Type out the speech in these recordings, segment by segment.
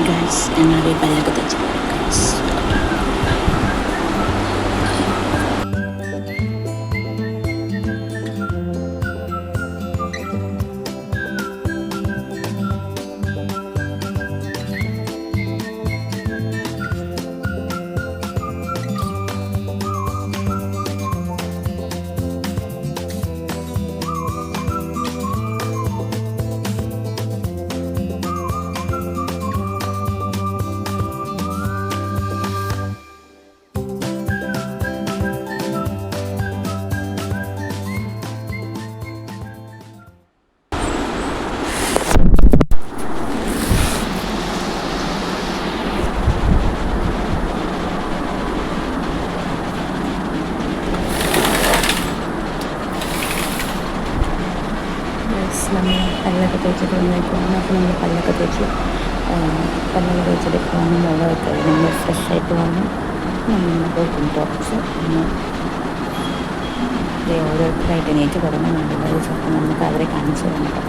guys, ഞങ്ങളുടെ പല്ലൊക്കെ തേച്ച് പോകാം guys. നമ്മൾ പല്ലൊക്കെ തേച്ചിട്ട് വന്നേക്കുവാണ്. അപ്പോൾ നമ്മൾ പല്ലൊക്കെ തേച്ചിട്ട് പോകുന്ന മുഖമൊക്കെ നമ്മൾ ഫ്രഷായിട്ട് വന്ന് നമ്മൾ പോകും ടോപ്സ് ഓരോരുത്തരായിട്ട് എണീറ്റ് തുടങ്ങുന്നുണ്ട്. ചിലപ്പോൾ നമുക്ക് അവരെ കാണിച്ചു തരണം.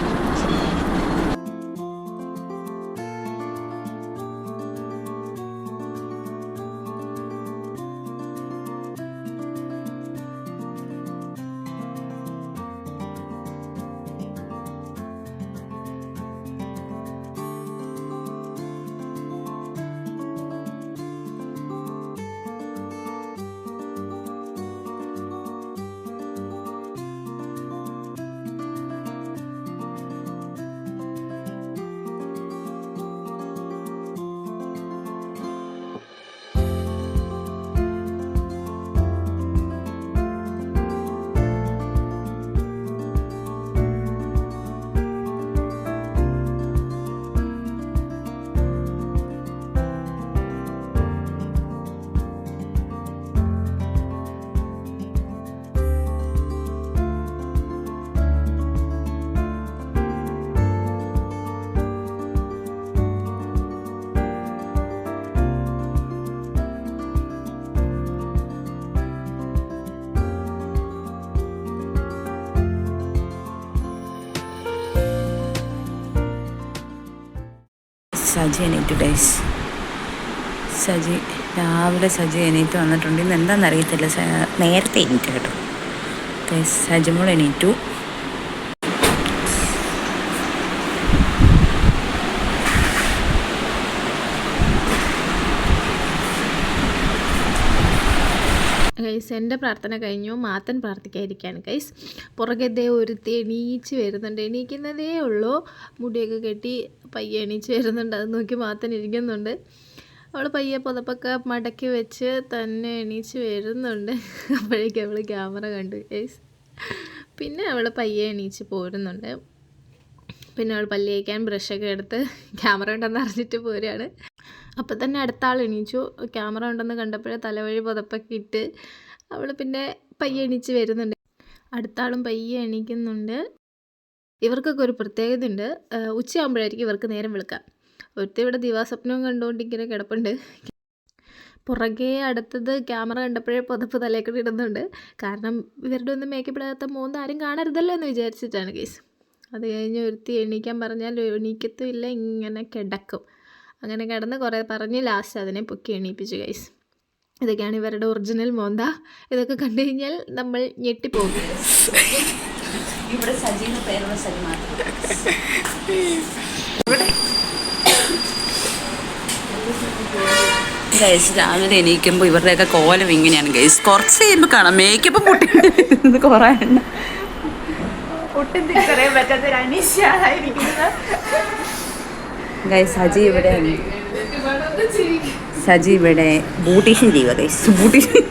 സജി എണീറ്റു ഗൈസ്. രാവിലെ സജി എണീറ്റ് വന്നിട്ടുണ്ട്. ഇന്ന് എന്താണെന്ന് അറിയത്തില്ല, നേരത്തെ എണീറ്റ് കേട്ടോ ഗൈസ്. സജിമോൾ എണീറ്റു. ഗൈസ് എൻ്റെ പ്രാർത്ഥന കഴിഞ്ഞു. മാത്തൻ പ്രാർത്ഥിക്കാതിരിക്കുകയാണ് ഗൈസ്. പുറകെ ഒരുത്തി എണീച്ച് വരുന്നുണ്ട്. എണീക്കുന്നതേ ഉള്ളൂ, മുടിയൊക്കെ കെട്ടി പയ്യെ എണീച്ച് വരുന്നുണ്ട്. അത് നോക്കി മാത്തൻ ഇരിക്കുന്നുണ്ട്. അവൾ പയ്യെ പുതപ്പൊക്കെ മടക്കി വെച്ച് തന്നെ എണീച്ച് വരുന്നുണ്ട്. അപ്പോഴേക്കും അവൾ ക്യാമറ കണ്ടു ഗൈസ്. പിന്നെ അവൾ പയ്യെ എണീച്ച് പോരുന്നുണ്ട്. പിന്നെ അവൾ പല്ല് തേക്കാൻ ബ്രഷൊക്കെ എടുത്ത് ക്യാമറ ഉണ്ടെന്ന് അറിഞ്ഞിട്ട് പോരുകയാണ്. അപ്പോൾ തന്നെ അടുത്ത ആൾ എണീച്ചു. ക്യാമറ ഉണ്ടെന്ന് കണ്ടപ്പോഴേ തലവഴി പുതപ്പൊക്കെ ഇട്ട് അവൾ പിന്നെ പയ്യെ എണീച്ച് വരുന്നുണ്ട്. അടുത്ത ആളും പയ്യെ എണീക്കുന്നുണ്ട്. ഇവർക്കൊക്കെ ഒരു പ്രത്യേകത ഉണ്ട്. ഉച്ചയാകുമ്പോഴായിരിക്കും ഇവർക്ക് നേരം വെളുക്കാം. ഒരുത്തി ഇവിടെ ദിവാസ്വപ്നവും കണ്ടുകൊണ്ട് ഇങ്ങനെ കിടപ്പുണ്ട്. പുറകെ അടുത്തത് ക്യാമറ കണ്ടപ്പോഴേ പുതപ്പ് തലേക്കൂടി ഇടുന്നുണ്ട്. കാരണം ഇവരുടെ ഒന്നും മേക്കപ്പ് ഇടാത്ത മോന്ത് ആരും കാണരുതല്ലോ എന്ന് വിചാരിച്ചിട്ടാണ് കേസ്. അത് കഴിഞ്ഞ് ഒരുത്തി എണീക്കാൻ പറഞ്ഞാൽ എണീക്കത്തും ഇല്ല, ഇങ്ങനെ കിടക്കും. അങ്ങനെ കിടന്ന് കുറേ പറഞ്ഞ് ലാസ്റ്റ് അതിനെ പൊക്കി എണീപ്പിച്ചു ഗൈസ്. ഇതൊക്കെയാണ് ഇവരുടെ ഒറിജിനൽ മോന്ത. ഇതൊക്കെ കണ്ടു കഴിഞ്ഞാൽ നമ്മൾ ഞെട്ടിപ്പോകും. ഇവിടെ സജീവ പേരുള്ള സജി മാത്രം. ഗൈസ് രാവിലെ എണീക്കുമ്പോൾ ഇവരുടെയൊക്കെ കോലം ഇങ്ങനെയാണ് ഗൈസ്. കുറച്ച് കഴിയുമ്പോൾ കാണാം മേക്കപ്പ് പൊട്ടി കുറേ എണ്ണ ഒട്ടും തിരിച്ചറിയാൻ പറ്റാത്തൊരു അനീശ്വരായിരിക്കുന്നത് ഗൈസ്. സജി ഇവിടെ ബ്യൂട്ടീഷ്യൻ ചെയ്യുക ഗൈസ്. ബ്യൂട്ടീഷ്യനാണ്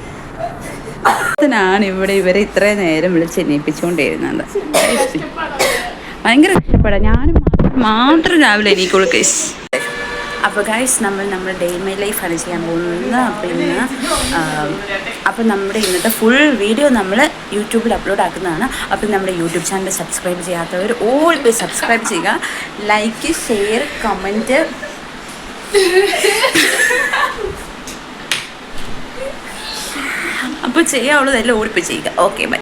ഇവിടെ ഇവരെ ഇത്രയും നേരം വിളിച്ച് എണീപ്പിച്ചുകൊണ്ടിരുന്നത്. ഭയങ്കര ഇഷ്ടപ്പെടാം. ഞാനും മാത്രം രാവിലെ എണീക്കുള്ളൂ ഗൈസ്. അപ്പോൾ ഗൈസ് നമ്മുടെ ഡേ മൈ ലൈഫാണ് ചെയ്യാൻ പോകുന്നത്. അപ്പോൾ നമ്മുടെ ഇന്നത്തെ ഫുൾ വീഡിയോ നമ്മൾ യൂട്യൂബിൽ അപ്ലോഡ് ആക്കുന്നതാണ്. അപ്പോൾ നമ്മുടെ യൂട്യൂബ് ചാനൽ സബ്സ്ക്രൈബ് ചെയ്യാത്തവർ ഓൾ പോയി സബ്സ്ക്രൈബ് ചെയ്യുക. Like, share, comment. അപ്പോൾ ചെയ്യാവുള്ളതെല്ലാം ഓടിപ്പോയി ചെയ്യുക. Okay bye.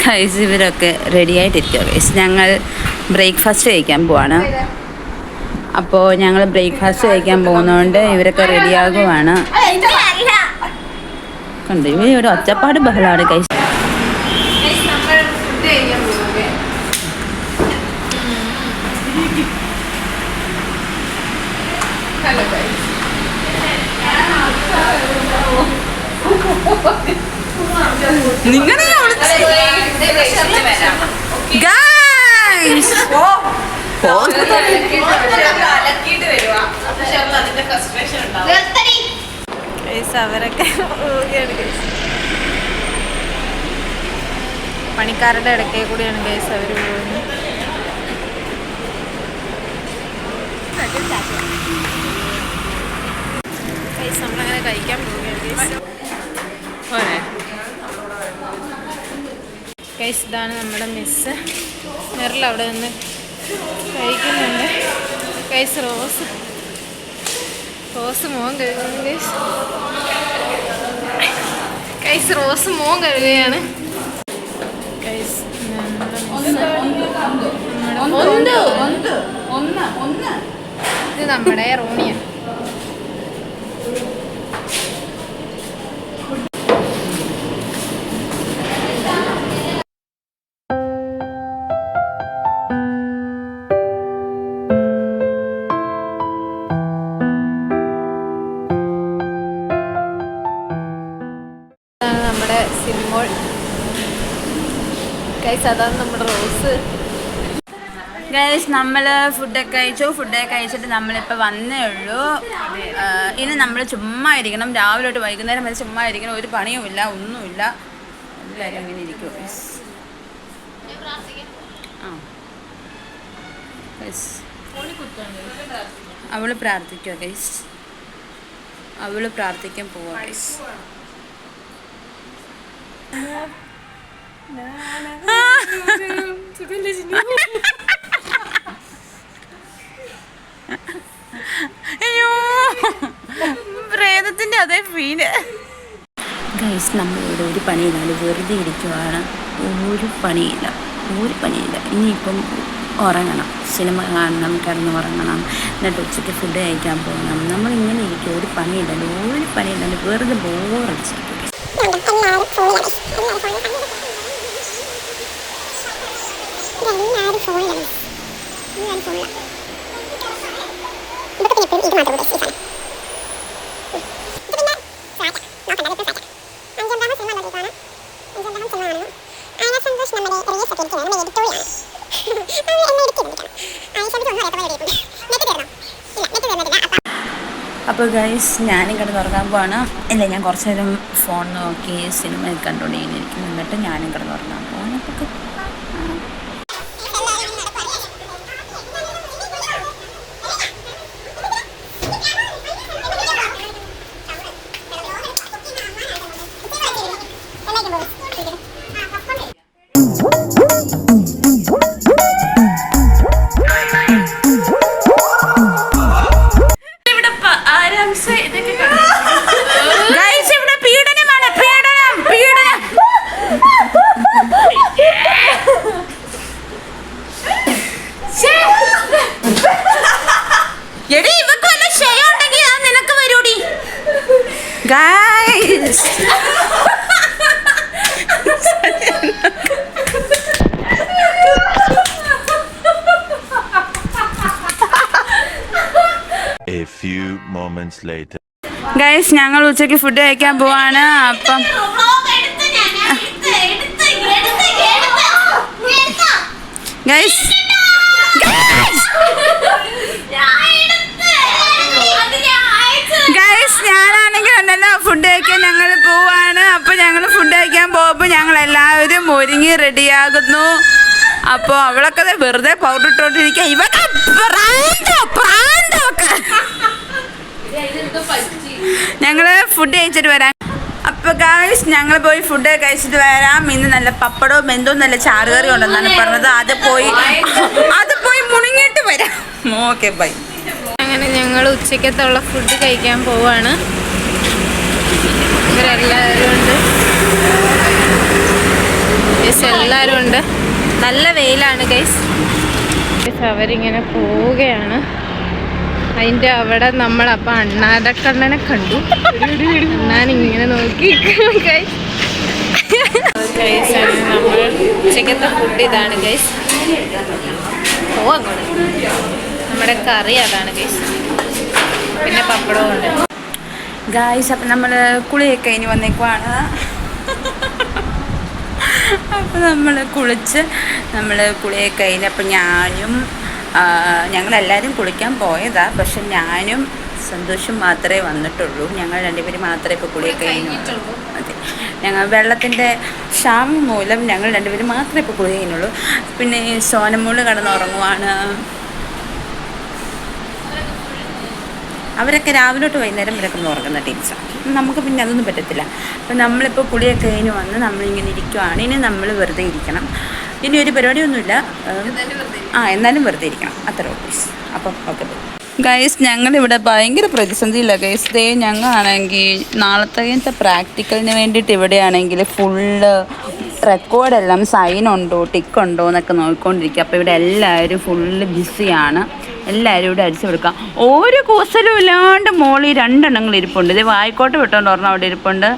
ഗൈസ് ഇവരൊക്കെ റെഡി ആയിട്ടിരിക്കുക. ഗൈസ് ഞങ്ങൾ ബ്രേക്ക്ഫാസ്റ്റ് കഴിക്കാൻ പോവാണ്. അപ്പോൾ ഞങ്ങൾ ബ്രേക്ക്ഫാസ്റ്റ് കഴിക്കാൻ പോകുന്നതുകൊണ്ട് ഇവരൊക്കെ റെഡിയാകുവാണ്. കണ്ടു ഇവർ ഒരു ഒച്ചപ്പാട് ബഹളമാണ്. ഗൈസ് നിങ്ങളെ അവരൊക്കെ പണിക്കാരുടെ ഇടയ്ക്കേ കൂടിയാണ് ഗൈസ് അവർ പോകുന്നത്. ഗൈസ് നമ്മളങ്ങനെ കഴിക്കാൻ പോവുകയാണ്. ഗൈസ് ഇതാണ് നമ്മുടെ മിസ്സ് മെറിൽ അവിടെ നിന്ന് കഴിക്കുന്നുണ്ട്. ഗൈസ് റോസ് മോൻ കഴുകുന്നു. ഗൈസ് റോസ് മോൻ കഴുകുകയാണ്. ഗൈസ് ഇത് നമ്മുടെ റോണിയ. നമ്മുടെ സിനിമോൾ. ഗൈസ് അതാണ് നമ്മുടെ റോസ്. ഗൈസ് നമ്മൾ ഫുഡൊക്കെ കഴിച്ചിട്ട് നമ്മളിപ്പോൾ വന്നേ ഉള്ളൂ. ഇനി നമ്മൾ ചുമ്മാ ഇരിക്കണം. രാവിലെ തൊട്ട് വൈകുന്നേരം വരെ ചുമ്മാ ഇരിക്കണം. ഒരു പണിയുമില്ല, ഒന്നുമില്ല. എല്ലാവരും ഇങ്ങനെ ഇരിക്കും. അവള് പ്രാർത്ഥിക്കുക ഗൈസ്. അവള് പ്രാർത്ഥിക്കാൻ പോവാ ഗൈസ്. അയ്യോ പ്രേതത്തിന്റെ അതേ ഫീല്. ഗൈസ് നമ്മളിവിടെ ഒരു പണിയില്ല, വെറുതെ ഇരിക്കുവാണ്. ഒരു പണിയില്ല. ഇനിയിപ്പം ഉറങ്ങണം, സിനിമ കാണണം, കിടന്നുറങ്ങണം, എന്നിട്ട് ഉച്ചയ്ക്ക് ഫുഡ് കഴിക്കാൻ പോകണം. നമ്മളിങ്ങനെ ഇരിക്കും. ഒരു പണിയില്ല, വെറുതെ ബോറടിച്ചിരിക്കും. അപ്പോൾ ഗൈസ് ഞാനും കിടന്നുറങ്ങാൻ പോവാണ്. ഇല്ല, ഞാൻ കുറച്ച് നേരം ഫോൺ നോക്കി സിനിമ കണ്ടുകൊണ്ടിരിക്കും. എന്നിട്ട് ഞാനും കിടന്നുറങ്ങാൻ പോവാണ്. അപ്പോൾ guys. A few moments later. Guys ഞങ്ങൾ ഉച്ചയ്ക്ക് ഫുഡ് കഴിക്കാൻ പോവാണ്. അപ്പം ഗൈസ് ഞാനാണെങ്കിൽ ഉണ്ടല്ലോ ഫുഡ് കഴിക്കാൻ ഞങ്ങൾ പോവാണ്. അപ്പം ഞങ്ങൾ ഫുഡ് കഴിക്കാൻ പോകുമ്പോൾ ഞങ്ങൾ എല്ലാവരും ഒരുങ്ങി റെഡിയാകുന്നു. അപ്പോൾ അവളൊക്കെ വെറുതെ പൗഡർ ഇട്ടോണ്ടിരിക്കുക. ഇവക്ക് ഞങ്ങള് ഫുഡ് കഴിച്ചിട്ട് വരാം. അപ്പോൾ ഗായ്സ് ഞങ്ങൾ പോയി ഫുഡ് കഴിച്ചിട്ട് വരാം. ഇന്ന് നല്ല പപ്പടവും എന്തോ നല്ല ചാറുകറി ഉണ്ടെന്നാണ് പറഞ്ഞത്. അത് പോയി മുണിങ്ങിട്ട് വരാം. Okay bye. അങ്ങനെ ഞങ്ങൾ ഉച്ചക്കത്തുള്ള ഫുഡ് കഴിക്കാൻ പോവാണ്. ഇവരെല്ലാവരും ഉണ്ട്, എല്ലാവരും ഉണ്ട്. നല്ല വെയിലാണ് ഗൈസ്. അവരിങ്ങനെ പോവുകയാണ്. അതിൻ്റെ അവിടെ നമ്മളപ്പോൾ അണ്ണാരക്കണ്ണനെ കണ്ടു. അണ്ണാനിങ്ങനെ നോക്കി ഗൈസ്. ഗൈസാണ് നമ്മൾ ഉച്ചക്കത്തെ ഫുഡ്. ഇതാണ് ഗൈസ്. അങ്ങോട്ട് നമ്മുടെ കറി അതാണ് ഗൈസ്. പിന്നെ പപ്പടവും ഉണ്ട് ഗായ്സ്. അപ്പം നമ്മൾ കുളിയൊക്കെ ഇനി വന്നേക്കുവാണ്. അപ്പോൾ നമ്മൾ കുളിയൊക്കെ കഴിഞ്ഞ് അപ്പം ഞങ്ങളെല്ലാവരും കുളിക്കാൻ പോയതാണ്. പക്ഷെ ഞാനും സന്തോഷം മാത്രമേ വന്നിട്ടുള്ളൂ. ഞങ്ങൾ രണ്ടുപേരും മാത്രമേ ഇപ്പോൾ കുളിയൊക്കെ കഴിഞ്ഞിട്ടുള്ളൂ. അതെ, ഞങ്ങൾ വെള്ളത്തിൻ്റെ ക്ഷാമം മൂലം ഞങ്ങൾ രണ്ടുപേരും മാത്രമേ ഇപ്പോൾ കുളി കഴിഞ്ഞുള്ളൂ. പിന്നെ സോനമോള് കിടന്നുറങ്ങുവാണ്. അവരൊക്കെ രാവിലെ തൊട്ട് വൈകുന്നേരം വരെ ഒന്ന് ഉറങ്ങുന്ന ടീംസാണ്. നമുക്ക് പിന്നെ അതൊന്നും പറ്റത്തില്ല. അപ്പം നമ്മളിപ്പോൾ കുളിയൊക്കെ കഴിഞ്ഞ് വന്ന് നമ്മളിങ്ങനെ ഇരിക്കുവാണ്. ഇനി നമ്മൾ വെറുതെ ഇരിക്കണം. ഇനി ഒരു പരിപാടിയൊന്നുമില്ല. എന്നാലും വെറുതെ ഇരിക്കണം. അത്ര ഓഫീസ്. അപ്പം ഓക്കെ ഗൈസ്. ഞങ്ങളിവിടെ ഭയങ്കര പ്രതിസന്ധിയില്ല ഗൈസ്. ഞങ്ങളാണെങ്കിൽ നാളത്തെ പ്രാക്ടിക്കലിന് വേണ്ടിയിട്ട് ഇവിടെയാണെങ്കിൽ ഫുള്ള് റെക്കോർഡെല്ലാം സൈനുണ്ടോ ടിക്കുണ്ടോ എന്നൊക്കെ നോക്കിക്കൊണ്ടിരിക്കുക. അപ്പോൾ ഇവിടെ എല്ലാവരും ഫുള്ള് ബിസിയാണ്. എല്ലാവരും ഇവിടെ അടിച്ചു കൊടുക്കാം. ഒരു കൂസലും ഇല്ലാണ്ട് മോളി 2 എണ്ണങ്ങൾ ഇരിപ്പുണ്ട്. ഇത് വായിക്കോട്ട് വിട്ടോണ്ട് പറഞ്ഞാൽ അവിടെ ഇരിപ്പുണ്ട്.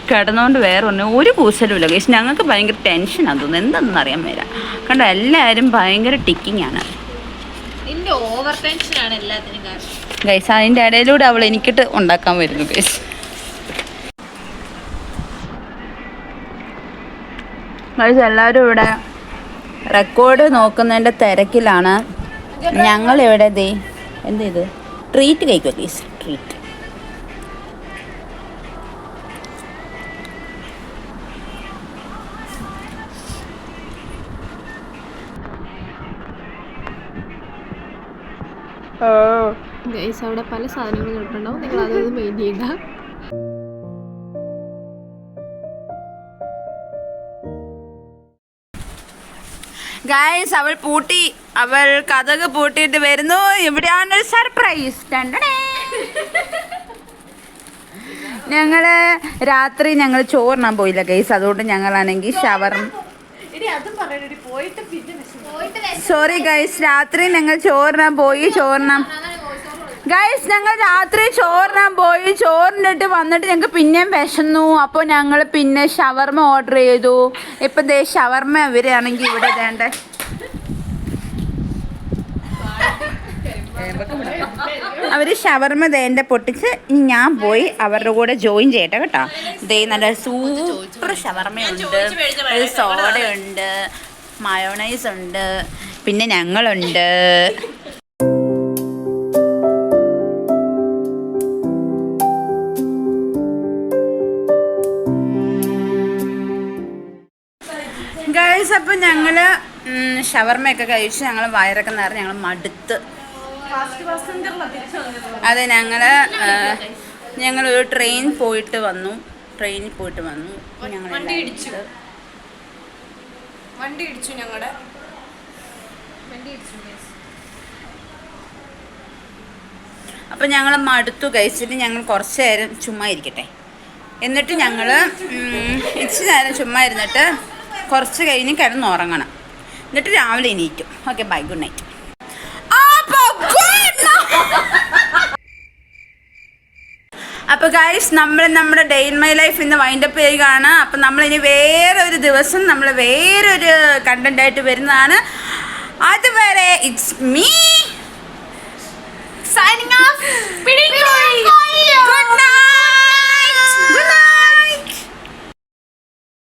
കിടന്നുകൊണ്ട് വേറെ ഒരു കൂസലും ഇല്ല ഗൈസ്. ഞങ്ങൾക്ക് ഭയങ്കര ടെൻഷനാണ് തോന്നുന്നത്. എന്താണെന്ന് അറിയാൻ മേല. കണ്ടോ, എല്ലാവരും ഭയങ്കര ടിക്കിങ് ആണ് ഗൈസ്. അതിൻ്റെ ഇടയിലൂടെ അവൾ എനിക്കിട്ട് ഉണ്ടാക്കാൻ വരുന്നു ഗൈസ്. ഗൈസ് എല്ലാവരും ഇവിടെ റെക്കോർഡ് നോക്കുന്നതിൻ്റെ തിരക്കിലാണ്. ഞങ്ങളിവിടെ എന്ത് ചെയ്ത് ട്രീറ്റ് കഴിക്കുക ഗൈസ്. Treat guys. അവിടെ പല സാധനങ്ങളും കിട്ടുന്നുണ്ടാവും. നിങ്ങൾ അതൊന്നും മെയിൻ ചെയ്യണ്ട. ഗൈസ് അവൾ കഥക് പൂട്ടിയിട്ട് വരുന്നു. ഇവിടെയാണ് സർപ്രൈസ്. ഞങ്ങള് രാത്രി ചോറിനാൻ പോയില്ല ഗൈസ്. അതുകൊണ്ട് ഞങ്ങളാണെങ്കിൽ സോറി ഗൈസ്. രാത്രി ഞങ്ങൾ ചോറിനാൻ പോയി. ഞങ്ങൾ രാത്രി ചോറിനാൻ പോയി. ചോറിനിട്ട് വന്നിട്ട് ഞങ്ങൾക്ക് പിന്നെയും വിശന്നു. അപ്പോൾ ഞങ്ങൾ പിന്നെ ഷവർമ ഓർഡർ ചെയ്തു. ഇപ്പം ഷവർമ അവരാണെങ്കിൽ ഇവിടെ വേണ്ടേ അവർ ഷവർമ ദേൻ്റെ പൊട്ടിച്ച് ഞാൻ പോയി അവരുടെ കൂടെ ജോയിൻ ചെയ്യട്ടെ കേട്ടോ. നല്ല സൂപ്പർ ഷവർമയുണ്ട്, സോഡയുണ്ട്, മയോണൈസ് ഉണ്ട്, പിന്നെ ഞങ്ങളുണ്ട്. ഗൈസ് അപ്പം ഞങ്ങൾ ഷവർമയൊക്കെ കഴിച്ച് ഞങ്ങൾ വയറൊക്കെ നിറഞ്ഞ് ഞങ്ങൾ മടുത്ത്. അതെ, ഞങ്ങളൊരു ട്രെയിനിൽ പോയിട്ട് വന്നു. ഞങ്ങൾ വണ്ടി ഇടിച്ചു ഞങ്ങളുടെ അപ്പം ഞങ്ങൾ മടുത്തു കഴിച്ചിട്ട് ഞങ്ങൾ കുറച്ച് നേരം ചുമ്മാ ഇരിക്കട്ടെ. എന്നിട്ട് ഞങ്ങൾ ഇച്ചിരി നേരം ചുമ്മാ ഇരുന്നിട്ട് കുറച്ച് കഴിഞ്ഞ് കിടന്നുറങ്ങണം. എന്നിട്ട് രാവിലെ എണീറ്റും. Okay bye, good night. അപ്പോൾ ഗൈസ് നമ്മുടെ ഡേ ഇൻ മൈ ലൈഫ് ഇന്ന് വൈൻഡപ്പ് ചെയ്യുകയാണ്. അപ്പം നമ്മളിനി വേറൊരു ദിവസം നമ്മൾ വേറൊരു കണ്ടൻ്റായിട്ട് വരുന്നതാണ്. അതുവരെ ഇറ്റ്സ് മീ സൈനിങ് ഓഫ്.